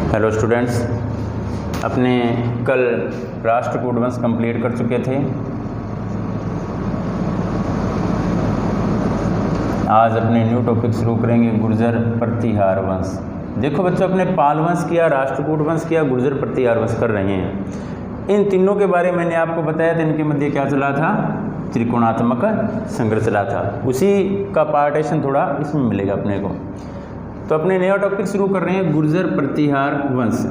Hello students, अपने कल राष्ट्रकूट वंश कंप्लीट कर चुके थे। आज अपने न्यू टॉपिक शुरू करेंगे गुर्जर प्रतिहार वंश। देखो बच्चों, अपने पाल वंश किया, राष्ट्रकूट वंश किया, गुर्जर प्रतिहार वंश कर रहे हैं। इन तीनों के बारे में मैंने आपको बताया था, इनके मध्य क्या चला था? त्रिकोणात्मक संघर्ष चला था। उसी का पार्टीशन थोड़ा इसमें मिलेगा अपने को। तो अपने नया टॉपिक शुरू कर रहे हैं गुर्जर प्रतिहार वंश।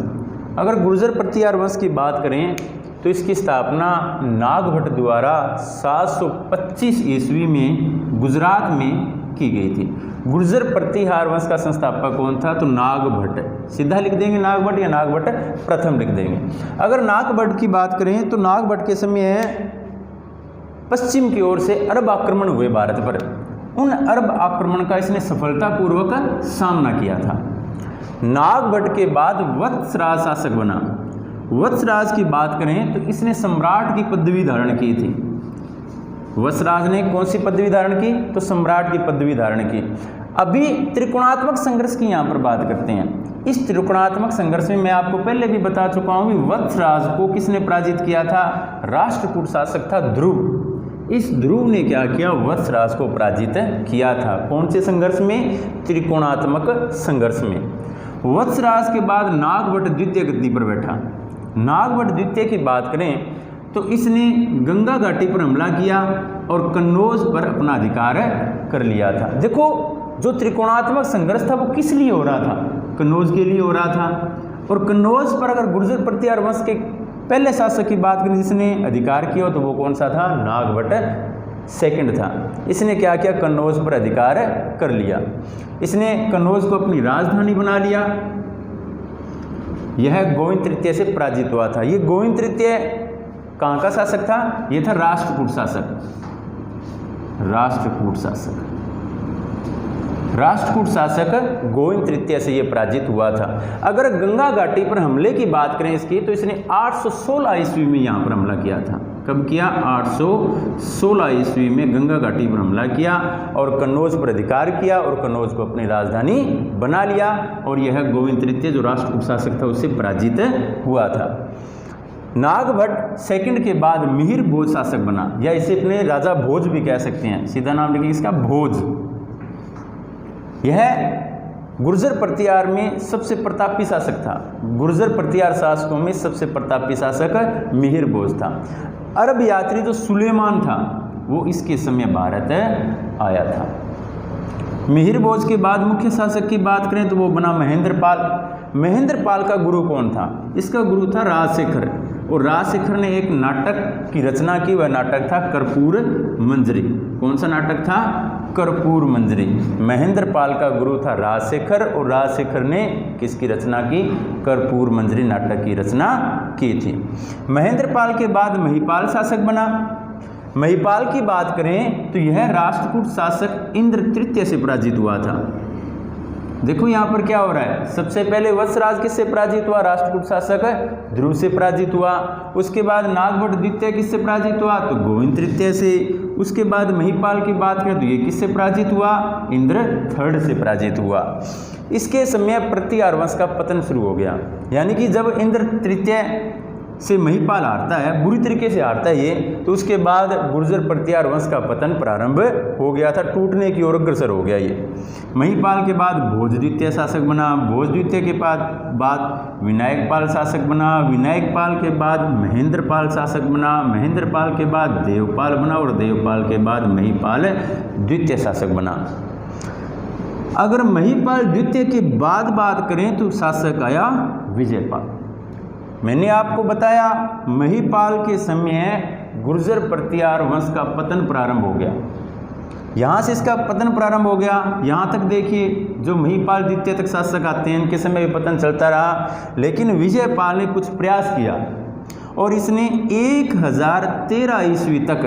अगर गुर्जर प्रतिहार वंश की बात करें तो इसकी स्थापना नागभट्ट द्वारा 725 ईस्वी में गुजरात में की गई थी। गुर्जर प्रतिहार वंश का संस्थापक कौन था? तो नागभट्ट। सीधा लिख देंगे नागभट्ट या नागभट्ट प्रथम लिख देंगे। अगर नागभट्ट की बात करें तो नागभट्ट के समय पश्चिम की ओर से अरब आक्रमण हुए भारत पर। उन अरब आक्रमण का इसने सफलतापूर्वक सामना किया था। नागभट्ट के बाद वत्सराज शासक बना। वत्सराज की बात करें तो इसने सम्राट की पदवी धारण की थी। वत्सराज ने कौन सी पदवी धारण की? तो सम्राट की पदवी धारण की। अभी त्रिकोणात्मक संघर्ष की यहाँ पर बात करते हैं। इस त्रिकोणात्मक संघर्ष में मैं आपको पहले भी बता चुका हूँ कि वत्सराज को किसने पराजित किया था? राष्ट्रकूट शासक था ध्रुव। इस ध्रुव ने क्या किया? वत्सराज को पराजित किया था। कौन से संघर्ष में? त्रिकोणात्मक संघर्ष में। वत्सराज के बाद नागभट्ट द्वितीय गद्दी पर बैठा। नागभट्ट द्वितीय की बात करें तो इसने गंगा घाटी पर हमला किया और कन्नौज पर अपना अधिकार कर लिया था। देखो, जो त्रिकोणात्मक संघर्ष था वो किस लिए हो रहा था? कन्नौज के लिए हो रहा था। और कन्नौज पर अगर गुर्जर प्रतिहार वंश के पहले शासक की बात करें जिसने अधिकार किया तो वो कौन सा था? नागभट्ट सेकंड था। इसने क्या किया? कन्नौज पर अधिकार कर लिया। इसने कन्नौज को अपनी राजधानी बना लिया। यह गोविंद तृतीय से पराजित हुआ था। ये गोविंद तृतीय कहाँ का शासक था? ये था राष्ट्रकूट शासक। राष्ट्रकूट शासक गोविंद तृतीय से ये पराजित हुआ था। अगर गंगा घाटी पर हमले की बात करें इसकी तो इसने 816 ईस्वी में यहाँ पर हमला किया था। कब किया? 816 ईस्वी में गंगा घाटी पर हमला किया और कन्नौज पर अधिकार किया और कन्नौज को अपनी राजधानी बना लिया। और यह गोविंद तृतीय जो राष्ट्रकूट शासक था उससे पराजित हुआ था। नागभट्ट सेकंड के बाद मिहिर भोज शासक बना, या इसे अपने राजा भोज भी कह सकते हैं। सीधा नाम लिखेंगे इसका भोज। यह गुर्जर प्रतिहार में सबसे प्रतापी शासक था। गुर्जर प्रतिहार शासकों में सबसे प्रतापी शासक मिहिर भोज था। अरब यात्री जो सुलेमान था वो इसके समय भारत आया था। मिहिर भोज के बाद मुख्य शासक की बात करें तो वो बना महेंद्रपाल। महेंद्रपाल का गुरु कौन था? इसका गुरु था राजशेखर। और राजशेखर ने एक नाटक की रचना की, वह नाटक था कर्पूर मंजरी। कौन सा नाटक था? कर्पूर मंजरी। महेंद्रपाल का गुरु था राजशेखर और राजशेखर ने किसकी रचना की? कर्पूर मंजरी नाटक की रचना की थी। महेंद्रपाल के बाद महिपाल शासक बना। महिपाल की बात करें तो यह राष्ट्रकूट शासक इंद्र तृतीय से पराजित हुआ था। देखो यहाँ पर क्या हो रहा है? सबसे पहले वत्सराज किससे पराजित हुआ? राष्ट्रकूट शासक ध्रुव से पराजित हुआ। उसके बाद नागभट्ट द्वितीय किससे पराजित हुआ? तो गोविंद तृतीय से। उसके बाद महिपाल की बात करें तो ये किससे पराजित हुआ? इंद्र थर्ड से पराजित हुआ। इसके समय प्रतिहार वंश का पतन शुरू हो गया। यानी कि जब इंद्र तृतीय से महिपाल हारता है, बुरी तरीके से हारता है ये, तो उसके बाद गुर्जर प्रतिहार वंश का पतन प्रारंभ हो गया था, टूटने की ओर अग्रसर हो गया ये। महिपाल के बाद भोज द्वितीय शासक बना। भोज द्वितीय के बाद विनायकपाल शासक बना। विनायकपाल के बाद महेंद्रपाल शासक बना। महेंद्रपाल के बाद देवपाल बना और देवपाल के बाद महिपाल द्वितीय शासक बना। अगर महिपाल द्वितीय के बाद बात करें तो शासक आया विजयपाल। मैंने आपको बताया महिपाल के समय गुर्जर प्रतिहार वंश का पतन प्रारंभ हो गया। यहाँ से इसका पतन प्रारंभ हो गया। यहाँ तक देखिए, जो महिपाल द्वितीय तक शासक आते हैं इनके समय भी पतन चलता रहा, लेकिन विजयपाल ने कुछ प्रयास किया और इसने 1013 ईस्वी तक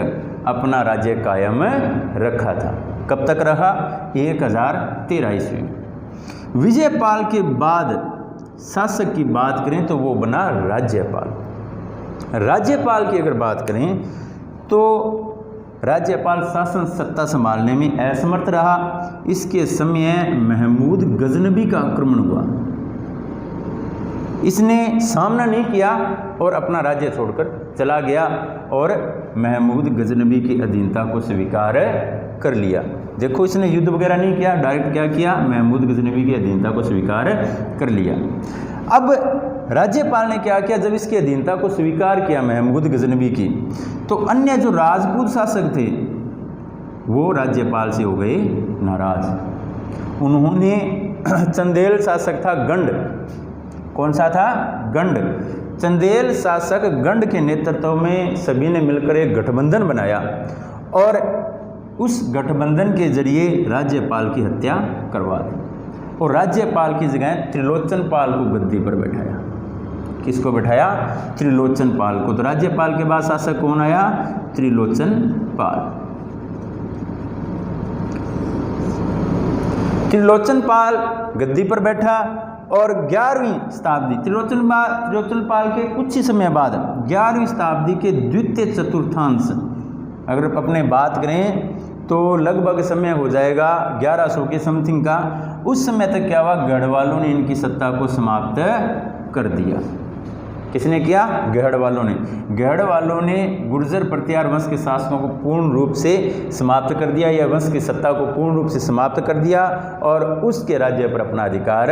अपना राज्य कायम रखा था। कब तक रहा? 1013 ईस्वी में। विजयपाल के बाद शासक की बात करें तो वो बना राज्यपाल। राज्यपाल की अगर बात करें तो राज्यपाल शासन सत्ता संभालने में असमर्थ रहा। इसके समय महमूद गजनबी का आक्रमण हुआ। इसने सामना नहीं किया और अपना राज्य छोड़कर चला गया और महमूद गजनवी की अधीनता को स्वीकार कर लिया। देखो, इसने युद्ध वगैरह नहीं किया, डायरेक्ट क्या किया, महमूद गजनवी की अधीनता को स्वीकार कर लिया। अब राज्यपाल ने क्या किया, जब इसकी अधीनता को स्वीकार किया महमूद गजनवी की, तो अन्य जो राजपूत शासक थे वो राज्यपाल से हो गए नाराज। उन्होंने चंदेल शासक था गंड, कौन सा था, गंड, चंदेल शासक गंड के नेतृत्व में सभी ने मिलकर एक गठबंधन बनाया और उस गठबंधन के जरिए राज्यपाल की हत्या करवा दी और राज्यपाल की जगह त्रिलोचन पाल को गद्दी पर बैठाया। किसको बैठाया, त्रिलोचन पाल को। तो राज्यपाल के बाद शासक कौन आया, त्रिलोचन पाल। त्रिलोचन पाल गद्दी पर बैठा और 11वीं शताब्दी, त्रिलोचन पाल के कुछ ही समय बाद 11वीं शताब्दी के द्वितीय चतुर्थांश, अगर अपने बात करें तो लगभग समय हो जाएगा 1100 के समथिंग का। उस समय तक क्या हुआ, गढ़वालों ने इनकी सत्ता को समाप्त कर दिया। किसने किया, गढ़वालों ने। गढ़वालों ने गुर्जर प्रतिहार वंश के शासकों को पूर्ण रूप से समाप्त कर दिया, या वंश की सत्ता को पूर्ण रूप से समाप्त कर दिया और उसके राज्य पर अपना अधिकार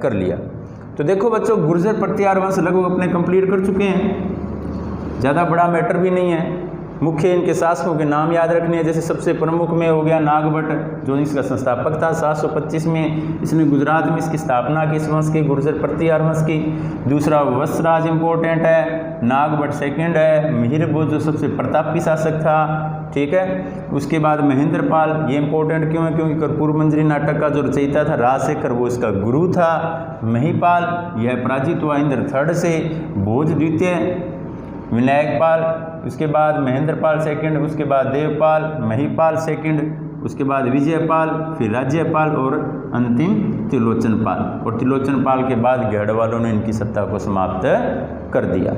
कर लिया। तो देखो बच्चों, गुर्जर प्रतिहार वंश लगभग अपने कंप्लीट कर चुके हैं, ज़्यादा बड़ा मैटर भी नहीं है। मुख्य इनके शासकों के नाम याद रखने हैं, जैसे सबसे प्रमुख में हो गया नागभट्ट, जो इसका संस्थापक था। 725 में इसने गुजरात में इसकी स्थापना की, इस वंश की, गुर्जर प्रतिहार वंश की। दूसरा वत्सराज इम्पोर्टेंट है, नागभट्ट सेकंड है, मिहिर भोज जो सबसे प्रतापी शासक था, ठीक है। उसके बाद महेंद्रपाल, ये इंपॉर्टेंट क्यों है, क्योंकि कर्पूर मंजरी नाटक का जो रचयिता था राजशेखर, वो इसका गुरु था। महिपाल, यह पराजित हुआ इंद्र थर्ड से। भोज द्वितीय, विनायकपाल, उसके बाद महेंद्रपाल सेकंड, उसके बाद देवपाल, महिपाल सेकंड, उसके बाद विजयपाल, फिर राज्यपाल और अंतिम त्रिलोचनपाल। और त्रिलोचनपाल के बाद गढ़वालों ने इनकी सत्ता को समाप्त कर दिया।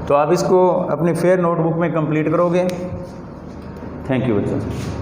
तो आप इसको अपनी फेयर नोटबुक में कंप्लीट करोगे। थैंक यू बच्चों।